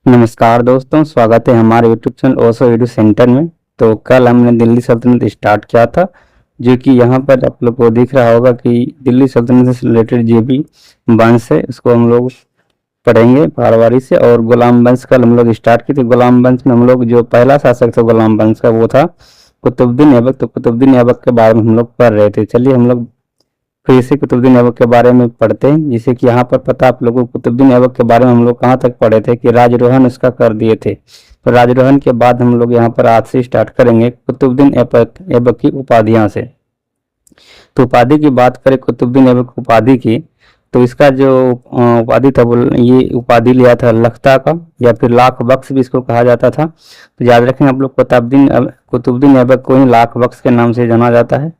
नमस्कार दोस्तों, स्वागत है हमारे YouTube channel Osho edu centre में। तो कल हमने दिल्ली सल्तनत स्टार्ट किया था, जो कि यहाँ पर आप लोग को दिख रहा होगा कि दिल्ली सल्तनत से रिलेटेड जो भी वंश है उसको हम लोग पढ़ेंगे बारवारी से। और गुलाम वंश कल हम लोग स्टार्ट किए थे। गुलाम वंश में हम लोग जो पहला शासक था गुलाम वंश का वो था कुतुबुद्दीन ऐबक। तो कुतुबुद्दीन ऐबक के बारे में हम लोग पढ़ रहे थे। चलिए हम लोग फिर से कुतुबुद्दीन ऐबक के बारे में पढ़ते हैं। जैसे कि यहाँ पर पता आप लोगों को कुतुबुद्दीन ऐबक के बारे में हम लोग कहाँ तक पढ़े थे कि राजरोहन उसका कर दिए थे। तो राजरोहन के बाद हम लोग यहाँ पर आज से स्टार्ट करेंगे कुतुबुद्दीन ऐबक की उपाधियां से। तो उपाधि की बात करें कुतुबुद्दीन ऐबक उपाधि की, तो इसका जो उपाधि था वो ये उपाधि लिया था लखता का, या फिर लाख बख्श भी इसको कहा जाता था। तो याद रखें आप लोग कुतुबुद्दीन ऐबक को ही लाख बख्श के नाम से जाना जाता है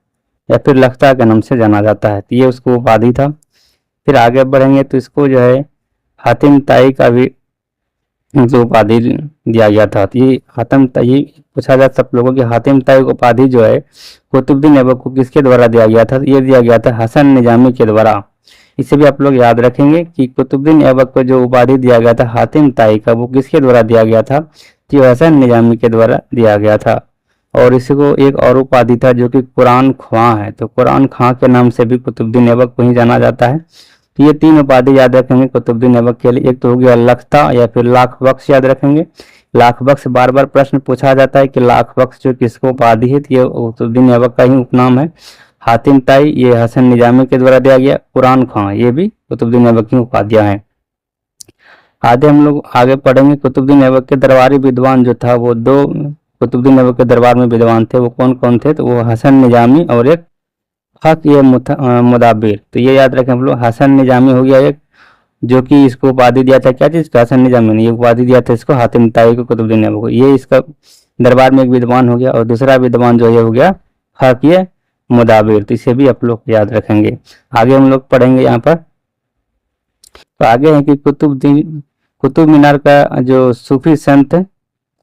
या फिर लखता के नाम से जाना जाता है। तो ये उसको उपाधि था। फिर आगे बढ़ेंगे तो इसको जो है हातिम ताई का भी जो उपाधि दिया गया था। तो ये हातिम ताई पूछा जा सब लोगों की हातिम ताई उपाधि जो है कुतुबुद्दीन ऐबक को किसके द्वारा दिया गया था? ये दिया गया था हसन निजामी के द्वारा। इसे भी आप लोग याद रखेंगे कि कुतुबुद्दीन ऐबक को जो उपाधि दिया गया था हातिम ताई का, वो किसके द्वारा दिया गया था? तो हसन निजामी के द्वारा दिया गया था। और इसी को एक और उपाधि था जो कि कुरान ख्वां है। तो कुरान खां के नाम से भी कुतुबुद्दीन ऐबक को ही जाना जाता है। तो ये तीन उपाधि याद रखेंगे कुतुबुद्दीन ऐबक के लिए। एक तो हो गया लखता या फिर लाख बख्श, याद रखेंगे लाख बख्श। बार बार प्रश्न पूछा जाता है कि लाख बख्श जो किसको उपाधि है, तो ये कुतुबुद्दीन ऐबक का ही उपनाम है। हातिम ताई ये हसन निजामी के द्वारा दिया गया। कुरान खां ये भी कुतुबुद्दीन ऐबक की उपाधियां हैं। आगे हम लोग आगे पढ़ेंगे कुतुबुद्दीन ऐबक के दरबारी विद्वान जो था वो दो कुतुबुद्दीन ऐबक के दरबार में विद्वान थे। वो कौन कौन थे? तो वो हसन निजामी और एक हक ये मुदाबिर। तो ये याद रखें हम लोग। हसन निजामी हो गया एक, जो कि इसको उपाधि दिया था क्या चीज का? हसन निजामी ने ये उपाधि दिया था इसको हातिम ताई को कुतुबुद्दीन ऐबक को। ये इसका दरबार में एक विद्वान हो गया। और दूसरा विद्वान जो ये हो गया हक ये मुदाबिर। तो इसे भी आप लोग याद रखेंगे। आगे हम लोग पढ़ेंगे यहाँ पर। तो आगे है कि कुतुब मीनार का जो सूफी संत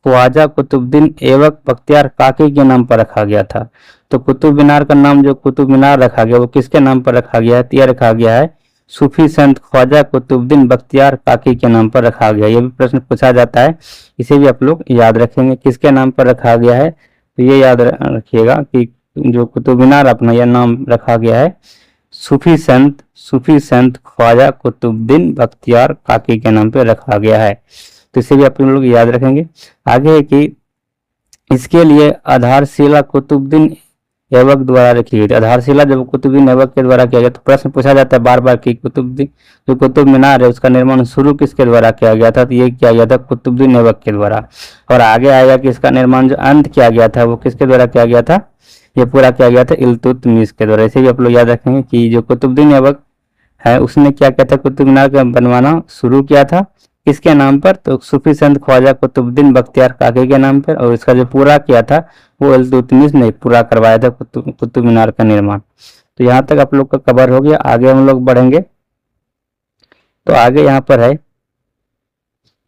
ख्वाजा कुतुबुद्दीन ऐबक बख्तियार काकी के नाम पर रखा गया था। तो कुतुब मीनार का नाम जो कुतुब मीनार रखा गया वो किसके नाम पर रखा गया है? तो यह रखा गया है सूफी संत ख्वाजा कुतुबुद्दीन बख्तियार काकी के नाम पर रखा गया। ये भी प्रश्न पूछा जाता है, इसे भी आप लोग याद रखेंगे किसके नाम पर रखा गया है। तो ये याद रखिएगा कि जो कुतुब मीनार अपना यह नाम रखा गया है सूफी संत ख्वाजा कुतुबुद्दीन बख्तियार काकी के नाम पर रखा गया है। तो इसे भी आप लोग याद रखेंगे। आगे है कि इसके लिए आधारशिला कुतुबुद्दीन ऐबक द्वारा रखी गई थी। आधारशिला जब कुतुबुद्दीन ऐबक के द्वारा किया गया, तो प्रश्न पूछा जाता है बार बार कि जो कुतुब मीनार है उसका निर्माण शुरू किसके द्वारा किया गया था? तो ये किया गया था कुतुबुद्दीन ऐबक के द्वारा। और आगे आएगा कि इसका निर्माण जो अंत किया गया था वो किसके द्वारा किया गया था? ये पूरा किया गया था इल्तुतमिश के द्वारा। इसे भी आप लोग याद रखेंगे कि जो कुतुबुद्दीन ऐबक है उसने क्या किया था? कुतुब मीनार का बनवाना शुरू किया था किसके नाम पर? तो सूफी संत ख्वाजा कुतुबुद्दीन बख्तियार काकी के नाम पर। और इसका जो पूरा किया था वो इल्तुतमिश ने पूरा करवाया था कुतुब मीनार का निर्माण। तो यहाँ तक आप लोग का कवर हो गया। आगे हम लोग बढ़ेंगे। तो आगे यहाँ पर है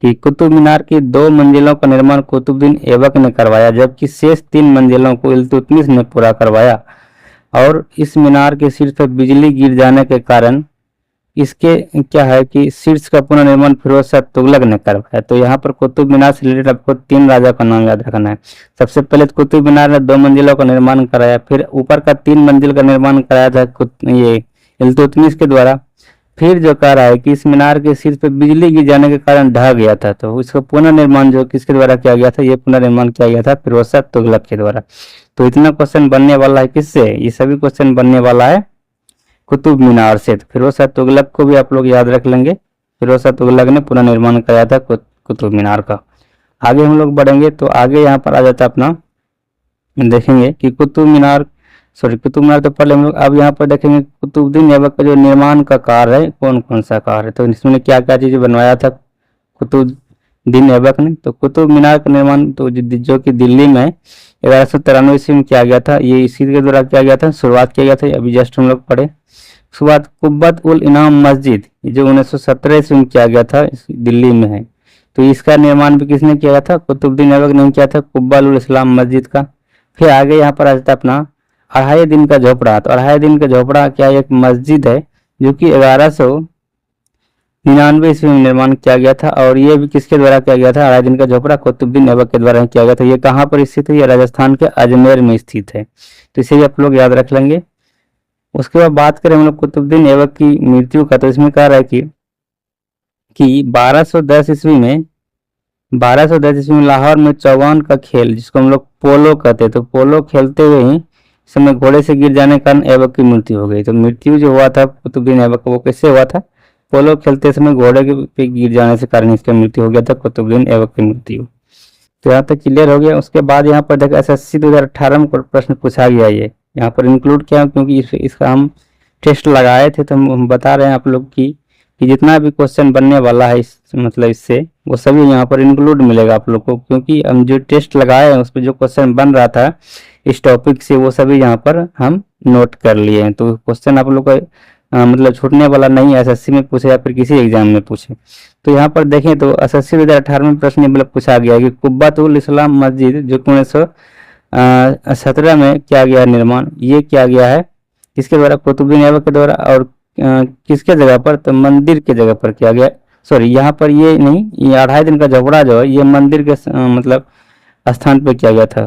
कि कुतुब मीनार की 2 मंजिलों का निर्माण कुतुबुद्दीन ऐबक ने करवाया, जबकि शेष 3 मंजिलों को इल्तुतमिश ने पूरा करवाया। और इस मीनार के शीर्ष पर बिजली गिर जाने के कारण इसके क्या है कि शीर्ष का पुनर्निर्माण फिरोज शाह तुगलक ने करवाया। तो यहाँ पर कुतुब मीनार से रिलेटेड आपको 3 राजा का नाम याद रखना है। सबसे पहले कुतुब मीनार ने 2 मंजिलों का निर्माण कराया, फिर ऊपर का 3 मंजिल का निर्माण कराया था ये इल्तुतमिश के द्वारा। फिर जो कह रहा है कि इस मीनार के शीर्ष पर बिजली गिर जाने के कारण ढह गया था, तो इसका पुनर्निर्माण जो किसके द्वारा किया गया था? ये पुनर्निर्माण किया गया था फिरोज शाह तुगलक के द्वारा। तो इतना क्वेश्चन बनने वाला है किससे? ये सभी क्वेश्चन बनने वाला है कुतुब मीनार से। तो फिरोज शाह तुगलक को भी आप लोग याद रख लेंगे। फिरोज शाह तुगलक ने पुनर्निर्माण कराया था कुतुब मीनार का। आगे हम लोग बढ़ेंगे तो आगे यहाँ पर आ जाता अपना देखेंगे कि कुतुब मीनार तो पहले हम लोग अब यहाँ पर देखेंगे कुतुबुद्दीन ऐबक का जो निर्माण का कार्य है कौन कौन सा कार्य है। तो इसमें क्या क्या चीजें बनवाया था कुतुबुद्दीन ऐबक ने? तो कुतुब मीनार का निर्माण तो जो कि दिल्ली में 1193 ईस्वी में किया गया था। ये इसी के द्वारा किया गया था, शुरुआत किया गया था, अभी जस्ट हम लोग पढ़े। उसके बाद कुब्बत उल इनाम मस्जिद जो 1917 ईस्वी में किया गया था, दिल्ली में है। तो इसका निर्माण भी किसने किया था? कुतुबुद्दीन ऐबक ने किया था, कुब्बत उल इस्लाम मस्जिद का। फिर आगे यहाँ पर आ जाता अपना अढ़ाई दिन का झोपड़ा। तो अढ़ाई दिन का झोपड़ा क्या एक मस्जिद है जो कि 99 ईस्वी में निर्माण किया गया था। और ये भी किसके द्वारा किया गया था? अलाउद्दीन का झोपड़ा कुतुबुद्दीन ऐबक के द्वारा किया गया था। ये कहाँ पर स्थित है? ये राजस्थान के अजमेर में स्थित है, तो इसे भी आप लोग याद रख लेंगे। उसके बाद बात करें हम लोग कुतुबुद्दीन ऐबक की मृत्यु का, तो इसमें कह रहा है कि 1210 ईस्वी में 1210 ईस्वी में लाहौर में चौगान का खेल, जिसको हम लोग पोलो कहते हैं, तो पोलो खेलते हुए ही समय घोड़े से गिर जाने के कारण ऐबक की मृत्यु हो गई। तो मृत्यु जो हुआ था कुतुबुद्दीन ऐबक का, वो कैसे हुआ था? पोलो खेलते समय घोड़े के पे गिर जाने से कारण इसका मृत्यु हो गया था, कुतुबुद्दीन ऐबक की मृत्यु। तो यहाँ तक क्लियर हो गया। उसके बाद यहाँ पर देखो SSC 2018 में प्रश्न पूछा गया, ये यहाँ पर इंक्लूड किया क्योंकि इसका हम टेस्ट लगाए थे, तो हम बता रहे हैं आप लोग कि जितना भी क्वेश्चन बनने वाला है इस मतलब इससे, वो सभी यहाँ पर इंक्लूड मिलेगा आप लोग को, क्योंकि हम जो टेस्ट लगाए हैं उस पर जो क्वेश्चन बन रहा था इस टॉपिक से, वो सभी यहाँ पर हम नोट कर लिए हैं। तो क्वेश्चन आप लोग का मतलब छूटने वाला नहीं है, SSC में पूछे या फिर किसी एग्जाम में पूछे। तो यहाँ पर देखें तो SSC 2018 में प्रश्न मतलब पूछा गया कि कुब्बतुल इस्लाम मस्जिद जो 1917 में किया गया निर्माण, ये किया गया है किसके द्वारा? कुतुबुद्दीन ऐबक के द्वारा। और किसके जगह पर? तो मंदिर के जगह पर किया गया। सॉरी, यहाँ पर ये नहीं, ये 2.5 दिन का झोपड़ा जो है ये मंदिर के मतलब स्थान पर किया गया था।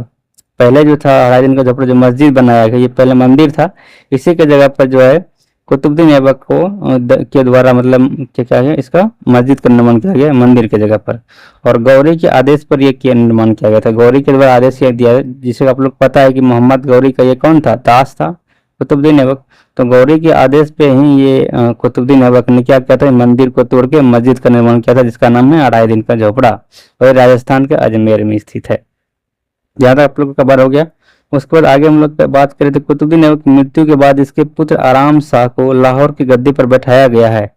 पहले जो था 2.5 दिन का झोपड़ा जो मस्जिद बनाया गया, ये पहले मंदिर था। इसी के जगह पर जो है कुतुबुद्दीन ऐबक को के द्वारा मतलब क्या है इसका मस्जिद का निर्माण किया गया मंदिर के जगह पर। और गौरी के आदेश पर यह निर्माण किया गया था। गौरी के द्वारा आदेश दिया, जिसे आप लोग पता है कि मोहम्मद गौरी का ये कौन था? दास था कुतुबुद्दीन ऐबक। तो गौरी के आदेश पे ही ये कुतुबुद्दीन ऐबक ने क्या किया था? मंदिर को तोड़ के मस्जिद का निर्माण किया था, जिसका नाम है 2.5 दिन का झोपड़ा, और राजस्थान के अजमेर में स्थित है। ज्यादा आप लोग को कवर हो गया। उसके बाद आगे हम लोग बात करें तो कुतुबुद्दीन ऐबक की मृत्यु के बाद इसके पुत्र आराम शाह को लाहौर की गद्दी पर बैठाया गया है,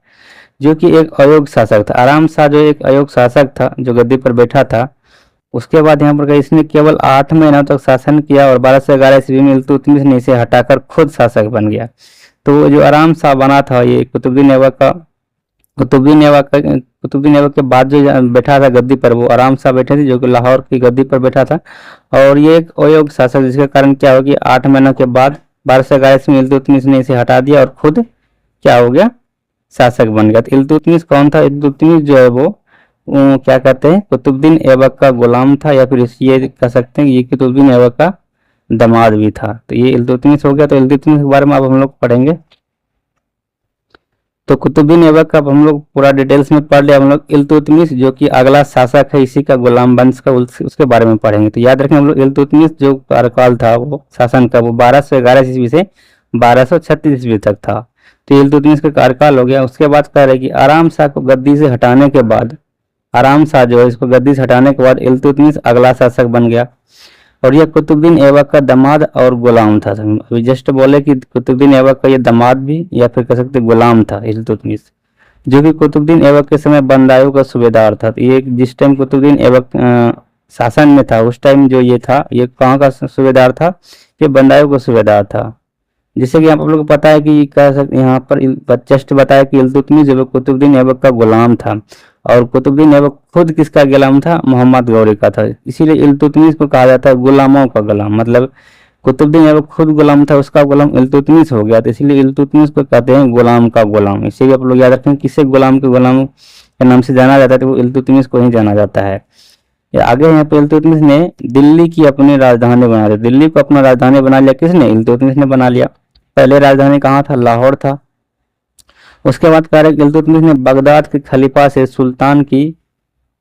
जो कि एक अयोग्य शासक था। आराम शाह जो एक अयोग्य शासक था जो गद्दी पर बैठा था। उसके बाद यहाँ पर इसने केवल 8 महीनों तक शासन किया और 1211 ईस्वी में इल्तुतमिश ने इसे हटाकर खुद शासक बन गया। तो जो आराम शाह बना था ये कुतुबुद्दीन ऐबक के बाद जो बैठा था गद्दी पर, वो आराम शाह बैठे थे जो कि लाहौर की गद्दी पर बैठा था। और ये एक अयोग्य शासक, जिसके कारण क्या हो गया 8 महीनों के बाद 1211 ईस्वी में इल्तुतमिश ने इसे हटा दिया और खुद क्या हो गया? शासक बन गया। तो इल्तुतमिश कौन था? इल्तुतमिश जो है वो क्या कहते हैं? कुतुबुद्दीन ऐबक का गुलाम था, या फिर ये कह सकते हैं ये कुतुबुद्दीन ऐबक का दामाद भी था। तो ये इल्तुतमिश हो गया। तो इल्तुतमिश के बारे में अब हम लोग पढ़ेंगे। तो कुतुबुद्दीन ऐबक का हम लोग पूरा डिटेल्स में पढ़ लिया हम लोग। इल्तुतमिश जो कि अगला शासक है इसी का गुलाम वंश का, उसके बारे में पढ़ेंगे। तो याद रखें हम लोग इल्तुतमिश जो कार्यकाल था वो शासन का, वो 1211 ईस्वी से 1236 ईस्वी तक था। तो इल्तुतमिश का कार्यकाल हो गया। उसके बाद कह रहे कि आराम शाह को गद्दी से हटाने के बाद, आराम शाह जो है इसको गद्दी से हटाने के बाद इल्तुतमिश अगला शासक बन गया। और यह कुतुबुद्दीन ऐबक का दामाद और गुलाम था। अभी जस्ट बोले कि कुतुबुद्दीन ऐबक का ये दामाद भी या फिर कह सकते गुलाम था इल्तुतमिश, जो कि कुतुबुद्दीन ऐबक के समय बंदायूं का सूबेदार था। तो ये जिस टाइम कुतुबुद्दीन ऐबक शासन में था उस टाइम जो ये था, ये कहाँ का सूबेदार था? ये बंदायूं का सूबेदार था। जैसे कि आप लोग को पता है कि कह सकते यहाँ पर जस्ट बताया कि इल्तुतमिश जो कुतुबुद्दीन ऐबक का गुलाम था, और कुतुबुद्दीन ऐबक खुद किसका गुलाम था? मोहम्मद गौरी का था। इसीलिए इल्तुतमिश को कहा जाता है गुलामों का गुलाम। मतलब कुतुबुद्दीन ऐबक खुद गुलाम था, उसका गुलाम इल्तुतमिश हो गया, तो इसलिए इल्तुतमिश को कहते हैं गुलाम का गुलाम। इसीलिए आप लोग याद रखें किसे गुलाम के गुलाम के नाम से जाना जाता है, तो वो इल्तुतमिश को ही जाना जाता है। आगे यहाँ पे इल्तुतमिश ने दिल्ली की अपनी राजधानी बना ली। दिल्ली को अपना राजधानी बना लिया। किसने? इल्तुतमिश ने बना लिया। पहले राजधानी कहाँ था? लाहौर था। उसके बाद कह रहे इल्तुतमिश ने बगदाद के खलीफा से सुल्तान की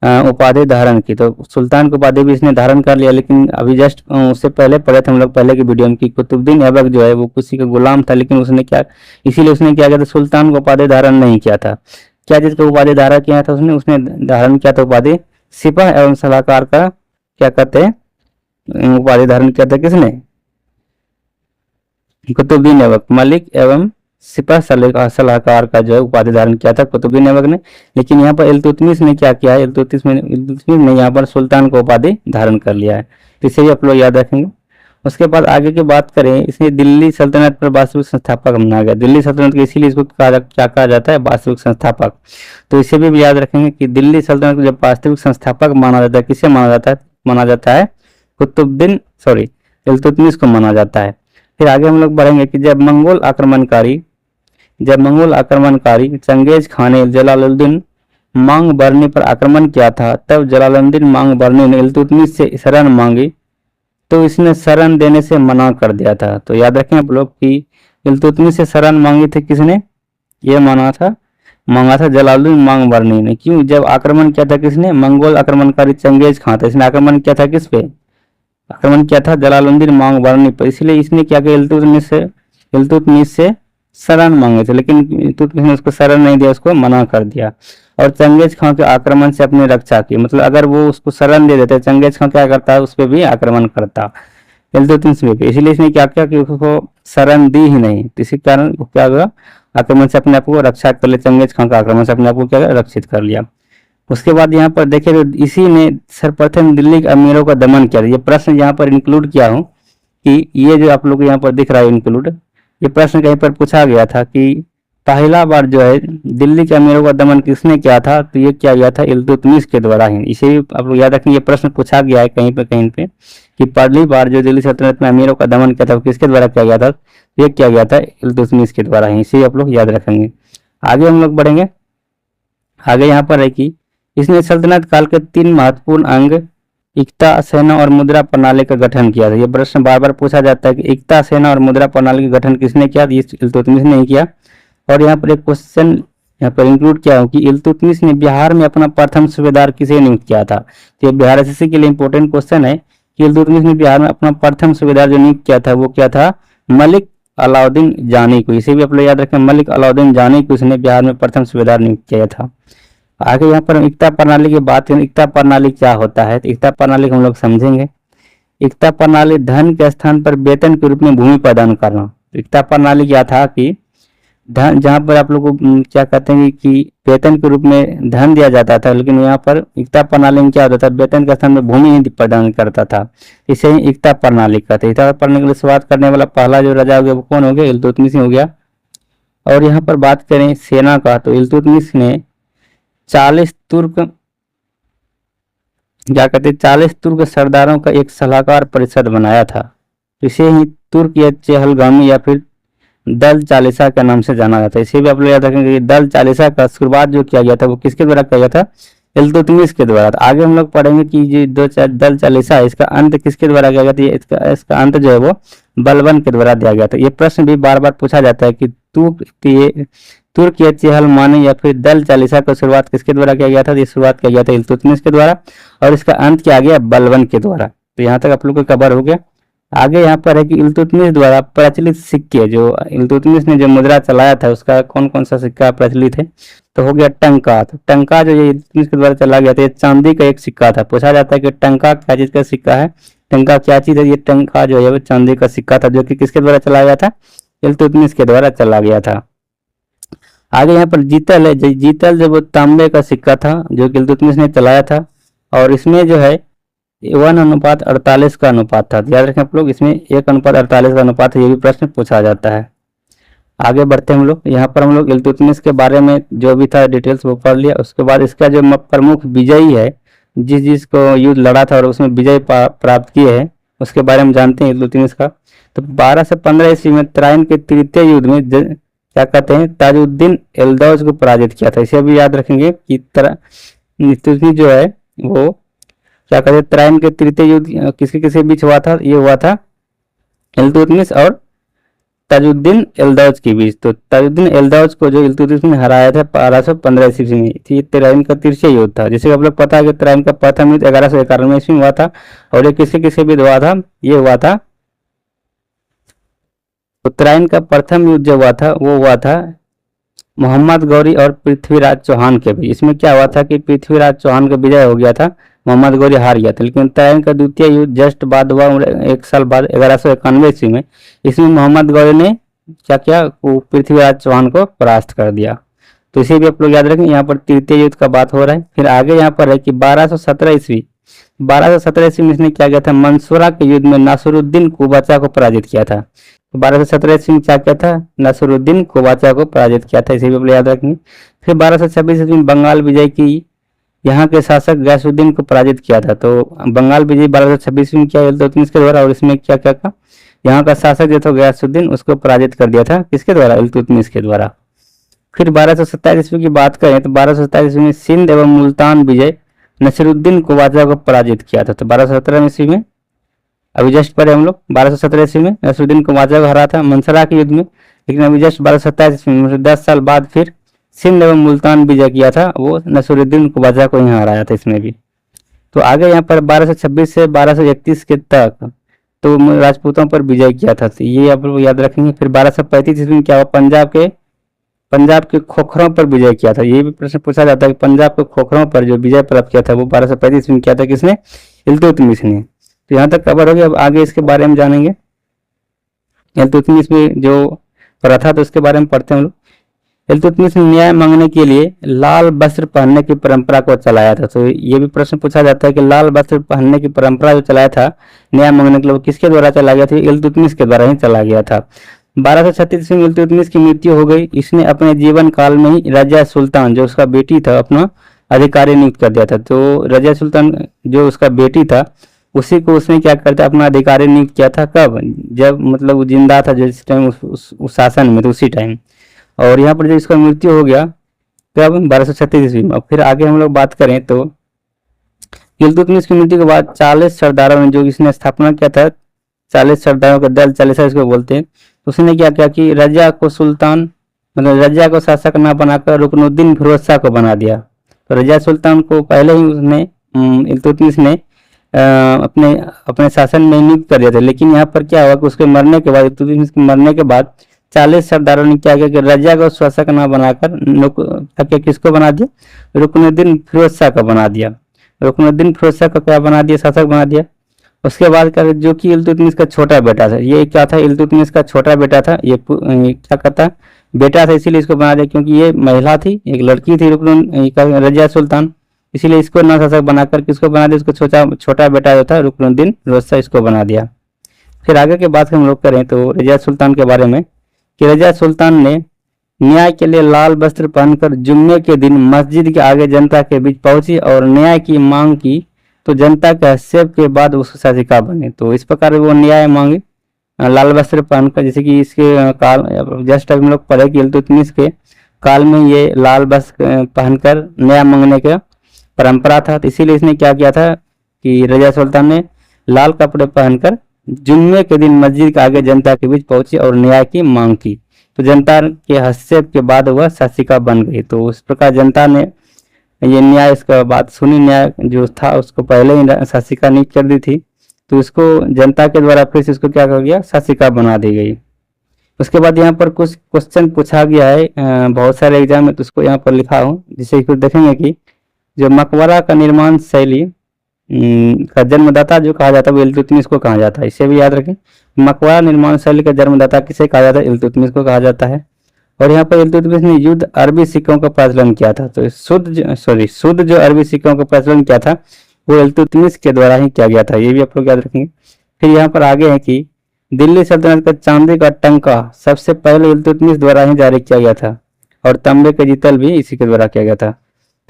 उपाधि धारण की। तो सुल्तान की उपाधि भी इसने धारण कर लिया। लेकिन अभी जस्ट उससे पहले पढ़े थे हम लोग पहले की वीडियो में कि कुतुबुद्दीन ऐबक जो है वो किसी का गुलाम था, लेकिन उसने क्या, इसीलिए उसने क्या किया था? सुल्तान को उपाधि धारण नहीं किया था। क्या चीज का उपाधि धारण किया था? उसने धारण किया था उपाधि सिपाह एवं सलाहकार का, क्या कहते हैं, उपाधि धारण किया था। किसने? कुतुबुद्दीन ऐबक। मलिक एवं सिपाह सलाहकार का जो है उपाधि धारण किया था कुतुबुद्दीन ऐबक ने। लेकिन यहाँ पर इल्तुतमिश ने क्या किया है? इल्तुतमिश ने यहाँ पर सुल्तान को उपाधि धारण कर लिया है। तो इसे भी आप लोग याद रखेंगे। उसके बाद आगे की बात करें, इसने दिल्ली सल्तनत पर वास्तविक संस्थापक माना गया। दिल्ली सल्तनत के इसीलिए इसको क्या कहा जाता है? वास्तविक संस्थापक। तो इसे भी याद रखेंगे कि दिल्ली सल्तनत को जब वास्तविक संस्थापक माना जाता है, किसे माना जाता है? माना जाता है इल्तुतमिश को माना जाता है। फिर आगे हम लोग बढ़ेंगे कि जब मंगोल आक्रमणकारी जब मंगोल आक्रमणकारी चंगेज खान ने जलालुद्दीन मांग बरनी पर आक्रमण किया था, तब जलालुद्दीन मांग बरनी ने इल्तुतमिश से शरण मांगी तो इसने शरण देने से मना कर दिया था। तो याद रखें आप लोग कि इल्तुतमिश से शरण मांगी थी किसने, ये मांगा था जलालुद्दीन मांग बरनी ने। क्यों, जब आक्रमण किया था किसने, मंगोल आक्रमणकारी चंगेज खान था, इसने आक्रमण किया था किस पे, आक्रमण किया था जलालुद्दीन मांग बरनी पर, इसलिए इसने क्या किया, इल्तुतमिश से शरण मांगे थे, लेकिन इल्तुतमिश ने उसको शरण नहीं दिया, उसको मना कर दिया और चंगेज खान के आक्रमण से अपनी रक्षा की। मतलब अगर वो उसको शरण दे देते, चंगेज खान क्या करता, उस पर भी आक्रमण करता इल्तुतमिश पे, इसलिए इसने क्या किया कि उसको शरण दी ही नहीं, तो इसी कारण वो क्या हुआ, आक्रमण से अपने आप को रक्षा कर लिया, चंगेज खान का आक्रमण से अपने आप को क्या रक्षित कर लिया। उसके बाद यहाँ पर देखें तो इसी ने सर्वप्रथम दिल्ली के अमीरों का दमन किया। ये प्रश्न यहाँ पर इंक्लूड किया हूँ कि ये जो आप लोग यहाँ पर दिख रहा है इंक्लूड, ये प्रश्न कहीं पर पूछा गया था कि पहला बार जो है दिल्ली के अमीरों का दमन किसने किया था, तो ये किया गया था इल्तुतमिश के द्वारा ही। इसे भी आप लोग याद रखें, ये प्रश्न पूछा गया है कहीं पे कि पहली बार जो दिल्ली सल्तनत में अमीरों का दमन किया था वो किसके द्वारा किया गया था, ये किया गया था इल्तुतमिश के द्वारा ही। इसे आप लोग याद रखेंगे। आगे हम लोग बढ़ेंगे। आगे यहाँ पर है कि इसने सल्तनत काल के 3 महत्वपूर्ण अंग एकता, सेना और मुद्रा प्रणाली का गठन किया था। ये प्रश्न बार बार पूछा जाता है कि एकता, सेना और मुद्रा प्रणाली का गठन किसने किया, ये इल्तुतमिश ने किया। और यहाँ पर एक क्वेश्चन यहाँ पर इंक्लूड किया हूँ कि इल्तुतमिश ने बिहार में अपना प्रथम सूबेदार किसे नियुक्त किया था। तो ये बिहार एसएससी के लिए इंपॉर्टेंट क्वेश्चन है कि इल्तुतमिश ने बिहार में अपना प्रथम सूबेदार जो नियुक्त किया था वो क्या था, मलिक अलाउद्दीन जानी को। इसे भी आप लोग याद रखें, मलिक अलाउद्दीन जानी को उसने बिहार में प्रथम सूबेदार नियुक्त किया था। आगे यहाँ पर एकता प्रणाली की बात करें, एकता प्रणाली क्या होता है, तो एकता प्रणाली हम लोग समझेंगे। एकता प्रणाली धन के स्थान पर वेतन के रूप में भूमि प्रदान करना। एकता प्रणाली क्या था कि धन, जहाँ पर आप लोग को क्या कहते हैं कि वेतन के रूप में धन दिया जाता था, लेकिन यहाँ पर एकता प्रणाली में क्या होता था, वेतन के स्थान में भूमि ही प्रदान करता था। इसे ही एकता प्रणाली कहते हैं। एकता प्रणाली के लिए शुरुआत करने वाला पहला जो राजा हो गया वो कौन हो गया, इल्तुतमिश हो गया। और यहाँ पर बात करें सेना का, तो इल्तुतमिश ने 40 तुर्क क्या कहते हैं 40 तुर्क सरदारों का एक सलाहकार परिषद बनाया था। इसे ही तुर्क या चहलगामी या फिर दल चालीसा के नाम से जाना जाता है। इसे भी आप लोग याद रखेंगे कि दल चालीसा का शुरुआत जो किया गया था वो किसके द्वारा किया गया था, इल्तुतमिश के द्वारा। आगे हम लोग पढ़ेंगे कि जो दल चालीसा है इसका अंत किसके द्वारा किया गया था, इसका अंत जो है वो बलबन के द्वारा दिया गया था। ये प्रश्न भी बार बार पूछा जाता है कि तुर्क या चहलमानी या फिर दल चालीसा का शुरुआत किसके द्वारा किया गया था, ये शुरुआत किया गया था इल्तुतमिश के द्वारा और इसका अंत किया गया बलबन के द्वारा। तो यहाँ तक आप लोग को कवर हो गया। आगे यहाँ पर है कि इल्तुतमिश द्वारा प्रचलित सिक्के, जो इल्तुतमिश ने जो मुद्रा चलाया था उसका कौन कौन सा सिक्का प्रचलित है, तो हो गया टंका। तो टंका जो ये इल्तुतमिश के द्वारा चला गया था, ये चांदी का एक सिक्का था। पूछा जाता है कि टंका क्या चीज का सिक्का है, टंका क्या चीज है, ये टंका जो है वो चांदी का सिक्का था, जो कि किसके द्वारा चलाया गया था, इल्तुतमिश के द्वारा चला गया था। आगे यहाँ पर जीतल है, जीतल जो वो तांबे का सिक्का था जो कि इल्तुतमिश ने चलाया था और इसमें जो है 1:48 का अनुपात था। याद रखें आप लोग, इसमें 1:48 का अनुपात है, ये भी प्रश्न पूछा जाता है। आगे बढ़ते हैं हम लोग। यहाँ पर हम लोग इल्तुतमिश के बारे में जो भी था डिटेल्स वो पढ़ लिया। उसके बाद इसका जो प्रमुख विजयी है, जिसको युद्ध लड़ा था और उसमें विजय प्राप्त किए है, उसके बारे में जानते हैं इल्तुतमिश का। तो 12 से 15 ईस्वी में तराइन के तृतीय युद्ध में क्या कहते हैं, ताजुद्दीन एल्दौज को पराजित किया था। इसे भी याद रखेंगे कि इल्तुतमिश जो है वो क्या कहते हैं, तराइन के तृतीय युद्ध किसके बीच हुआ था, ये हुआ था इल्तुतमिश और ताजुद्दीन एल्दौज के बीच। तो ताजुद्दीन एल्दौज को जो इल्तुतमिश ने हराया था 1215 ईस्वी में, ये तराइन का तृतीय युद्ध था। जैसे आप लोग पता है कि तराइन का प्रथम युद्ध 1191 ईस्वी में हुआ था और ये किसके बीच हुआ था, ये हुआ था उत्तरायण का प्रथम युद्ध जो हुआ था वो हुआ था मोहम्मद गौरी और पृथ्वीराज चौहान के बीच। इसमें क्या हुआ था कि पृथ्वीराज चौहान का विजय हो गया था, मोहम्मद गौरी हार गया था। लेकिन उत्तरायण का द्वितीय युद्ध जस्ट बाद हुआ, 1 साल बाद 1191 ईस्वी में। इसमें मोहम्मद गौरी ने क्या किया, पृथ्वीराज चौहान को परास्त कर दिया। तो इसे भी आप लोग याद रखें, यहाँ पर तृतीय युद्ध का बात हो रहा है। फिर आगे यहाँ पर है कि 1217 ईस्वी में इसने क्या किया था, मंसूरा के युद्ध में नासिरुद्दीन कुबाचा को पराजित किया था। 1217 ईस्वी में क्या किया था, नासिरुद्दीन कुबाचा को पराजित किया था, इसे भी आप लोग याद रखेंगे। फिर 1226 ईस्वी में बंगाल विजय की यहाँ के शासक गयासुद्दीन को पराजित किया था। तो बंगाल विजय 1226 में किया इल्तुतमिश के द्वारा और इसमें क्या क्या था, यहाँ का शासक जो था गयासुद्दीन उसको पराजित कर दिया था, किसके द्वारा, इल्तुतमिश के द्वारा। फिर 1227 ईस्वी की बात करें तो 1227 ईस्वी में सिंध एवं मुल्तान विजय नसीरुद्दीन ख्वाजा को पराजित किया था। तो 1217 ईस्वी में अभी जस्ट पढ़े हम लोग 1217 ईस्वी में नसीरुद्दीन ख्वाजा को हरा था मंसरा के युद्ध में। लेकिन अभी जस्ट 1227 ईस्वी में 10 साल बाद फिर सिंध एवं मुल्तान विजय किया था, वो नसीरुद्दीन ख्वाजा को यहाँ हराया था इसमें भी। तो आगे यहाँ पर 1226 से 1231 के तक तो राजपूतों पर विजय किया था, तो ये आप लोग याद रखेंगे। फिर 1235 ईस्वी में क्या हुआ, पंजाब के खोखरों पर विजय किया था। ये भी प्रश्न पूछा जाता है कि पंजाब के खोखरों पर जो विजय प्राप्त किया था वो 1235 ईस्वी में किया था, किसने, इल्तुतमिश ने। तो यहाँ तक कवर हो गया। अब आगे इसके बारे में जानेंगे। इल्तुतमिश में जो पढ़ा था तो उसके बारे में पढ़ते हैं हम लोग। इल्तुतमिश ने न्याय मांगने के लिए लाल वस्त्र पहनने की परंपरा को चलाया था। तो ये भी प्रश्न पूछा जाता है कि लाल वस्त्र पहनने की परंपरा जो चलाया था न्याय मांगने के लिए, वो किसके द्वारा चला गया था, इल्तुतमिश के द्वारा ही चला गया था। 1236 में इल्तुतमिश की मृत्यु हो गई। इसने अपने जीवन काल में ही रजिया सुल्तान जो उसका बेटी था अपना अधिकारी नियुक्त कर दिया था। तो रजिया सुल्तान जो उसका बेटी था उसी को उसने क्या करता अपना अधिकारी नियुक्त किया था। कब, जब मतलब वो जिंदा था जिस टाइम उस शासन में, तो उसी टाइम। और यहाँ पर जब इसका मृत्यु हो गया कब, 1236 ईस्वी में। फिर आगे हम लोग बात करें तो इल्तुतमिश की मृत्यु के बाद 40 सरदारों ने जो इसने स्थापना किया था, 40 सरदारों का दल, 40 इसको बोलते हैं, उसने क्या किया कि रजिया को सुल्तान मतलब रजिया को शासक न बनाकर रुकनुद्दीन फिरोज शाह को बना दिया। तो रजिया सुल्तान को पहले ही उसने इल्तुतमिश ने अपने शासन में नियुक्त कर दिया था। लेकिन यहाँ पर क्या हुआ कि उसके मरने के बाद, इल्तुतमिश के मरने के बाद 40 सरदारों ने क्या किया कि रजिया को शासक न बनाकर किसको बना दिया, रुकनुद्दीन फिरोज शाह का बना दिया। रुकनुद्दीन फिरोज शाह का क्या बना दिया, शासक बना दिया। उसके बाद क्या, जो कि इल्तुतमिश का छोटा बेटा था, ये क्या था, इल्तुतमिश का छोटा बेटा था, ये क्या कहता बेटा था, इसीलिए इसको बना दिया क्योंकि ये महिला थी, एक लड़की थी रजिया सुल्तान, इसीलिए इसको ना शासक बनाकर किसको बना दिया, इसको छोटा बेटा जो था रुकनुद्दीन फिरोज शाह, इसको बना दिया। फिर आगे के बात हम लोग करें तो रजिया सुल्तान के बारे में कि रजिया सुल्तान ने न्याय के लिए लाल वस्त्र पहनकर जुम्मे के दिन मस्जिद के आगे जनता के बीच पहुंची और न्याय की मांग की, तो जनता के हस्तक्षेप के बाद उसको शासिका बने। तो इस प्रकार वो न्याय मांगे लाल वस्त्र पहनकर, जैसे कि इसके काल जस्ट हम लोग पढ़े कि इल्तुतमिश के काल में ये लाल वस्त्र पहनकर न्याय मांगने का परंपरा था। तो इसीलिए इसने क्या किया था कि रजिया सुल्तान ने लाल कपड़े पहनकर जुम्मे के दिन मस्जिद के आगे जनता के बीच पहुंची और न्याय की मांग की, तो जनता के हस्तक्षेप के बाद वह शासिका बन गई। तो उस प्रकार जनता ने ये न्याय, इसका बात सुनी, न्याय जो था उसको पहले ही शासिका नियुक्त कर दी थी, तो इसको जनता के द्वारा फिर से इसको क्या कर गया, शासिका बना दी गई। उसके बाद यहाँ पर कुछ क्वेश्चन पूछा गया है बहुत सारे एग्जाम में, तो उसको यहाँ पर लिखा हूँ, जिससे कुछ देखेंगे कि जो मकबरा का निर्माण शैली का जन्मदाता जो कहा जाता है वो इल्तुतमिश को कहा जाता है। इसे भी याद रखें, मकबरा निर्माण शैली का जन्मदाता किसे कहा जाता है, इल्तुतमिश को कहा जाता है। और यहाँ पर इल्तुतमिश ने युद्ध अरबी सिक्कों का प्रचलन किया था। तो शुद्ध जो अरबी सिक्कों का प्रचलन किया था वो इल्तुतमिश के द्वारा ही किया गया था, ये भी आप लोग याद रखेंगे। फिर यहाँ पर आगे है कि दिल्ली सल्तनत का चांदी का टंका सबसे पहले इल्तुतमिश द्वारा ही जारी किया गया था और तांबे का जितल भी इसी के द्वारा किया गया था।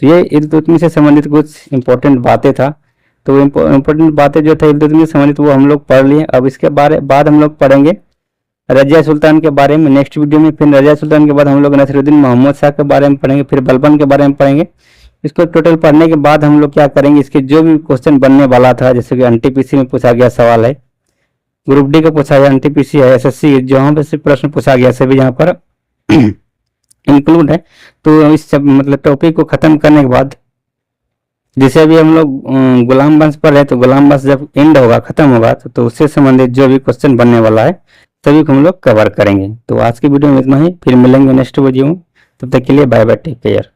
तो ये इल्तुतमिश से संबंधित कुछ इंपॉर्टेंट बातें था। तो इम्पोर्टेंट बातें जो था इल्तुतमिश से संबंधित वो हम लोग पढ़ लिए। अब इसके बाद हम लोग पढ़ेंगे रजिया सुल्तान के बारे में नेक्स्ट वीडियो में। फिर रजिया सुल्तान के बाद हम लोग नसीरुद्दीन मोहम्मद शाह के बारे में पढ़ेंगे, फिर बलबन के बारे में पढ़ेंगे। इसको टोटल पढ़ने के बाद हम लोग क्या करेंगे, इसके जो भी क्वेश्चन बनने वाला था, जैसे कि एनटीपीसी में पूछा गया सवाल है, ग्रुप डी का पूछा गया, एनटीपीसी है, एसएससी, जहाँ पे से प्रश्न पूछा गया सभी यहाँ पर इंक्लूड है। तो इस मतलब टॉपिक को खत्म करने के बाद जैसे अभी हम लोग गुलाम वंश पर है, तो गुलाम वंश जब एंड होगा, खत्म होगा, तो उससे संबंधित जो भी क्वेश्चन बनने वाला है सभी को हम लोग कवर करेंगे। तो आज की वीडियो में इतना ही, फिर मिलेंगे नेक्स्ट वीडियो में। तब तक के लिए बाय बाय, टेक केयर।